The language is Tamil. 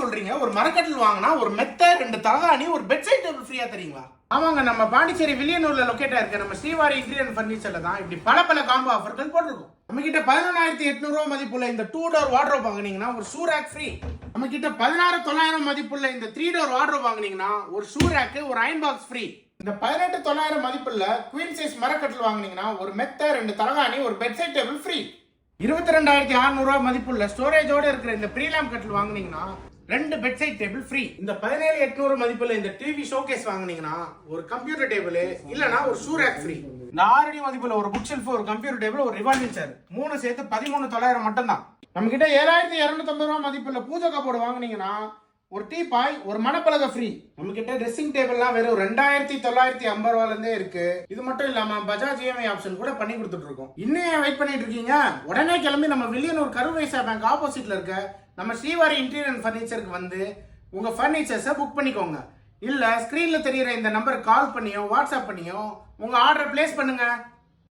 சொல்றீங்க? ஒரு மரக்கட்டில் வாங்கினா ஒரு மெத்த, 2 தலகாணி, ஒரு பெட்சைட் டேபிள் ஃப்ரீயா தரீங்களா? ஆமாங்க, நம்ம பாண்டிச்சேரி வில்லியனூர்ல லொகேட்டா இருக்க நம்ம ஸ்ரீவாரி இன்டீரியர் ஃபர்னிச்சர்ல தான் இப்படி பல காம்போ ஆஃபர்கள் போட்டிருக்கோம். நம்ம கிட்ட 11,800 மதிப்புள்ள இந்த 2 டோர் வார்ட்ரோப் வாங்குனீங்கன்னா ஒரு ஷூ ரேக் ஃப்ரீ. நம்ம கிட்ட 16,900 மதிப்புள்ள இந்த 3 டோர் வார்ட்ரோப் வாங்குனீங்கன்னா ஒரு ஷூ ரேக், ஒரு அயன் பாக்ஸ் ஃப்ரீ. இந்த 18,900 மதிப்புள்ள குவீன் சைஸ் மரக்கட்டில் வாங்குனீங்கன்னா ஒரு மெத்த, 2 தலகாணி, ஒரு பெட்சைட் டேபிள் ஃப்ரீ. 22,600 மதிப்புள்ள ஸ்டோரேஜோட இருக்கிற இந்த ப்ரீலாம் கட்டில் வாங்குனீங்கன்னா 2 பெட்சைட் டேபிள் ஃப்ரீ. இந்த 17,800 மதிப்புள்ள இந்த டிவி ஷோகேஸ் வாங்குனீங்கன்னா ஒரு கம்ப்யூட்டர் டேபிள் இல்லனா ஒரு ஷூ ரேக் ஃப்ரீ. இந்த 6 அடி மதிப்புள்ள ஒரு புக் ஷெல்ஃப், ஒரு கம்ப்யூட்டர் டேபிள், ஒரு ரிவால்விங் சேர், 3 சேர்த்து 13,900 மட்டும் தான். நம்ம கிட்ட 7,250 மதிப்புள்ள பூஜை கப்போர்டு வாங்குனீங்கன்னா ஒரு டீபாய், ஒரு மணப்பலகை ஃப்ரீ. நம்ம கிட்ட ட்ரெஸ்ஸிங் டேபிள்லாம் வெறும் 2,950 ரூபாயில இருந்தே இருக்கு. இது மட்டும் இல்லாம பஜாஜ் இஎம்ஐ ஆப்ஷன் கூட பண்ணி கொடுத்துட்டு இருக்கோம். இன்னும் வெயிட் பண்ணிட்டு இருக்கீங்க? உடனே கிளம்பி நம்ம வில்லியனூர் கரூர் வைஸ்யா பேங்க் ஆப்போசிட்ல இருக்க நம்ம ஸ்ரீவாரி இன்டீரியர் அண்ட் ஃபர்னிச்சருக்கு வந்து உங்க ஃபர்னிச்சர்ஸை புக் பண்ணிக்கோங்க. இல்ல ஸ்கிரீன்ல தெரியுற இந்த நம்பருக்கு கால் பண்ணியோ வாட்ஸ்அப் பண்ணியோ உங்க ஆர்டர் பிளேஸ் பண்ணுங்க.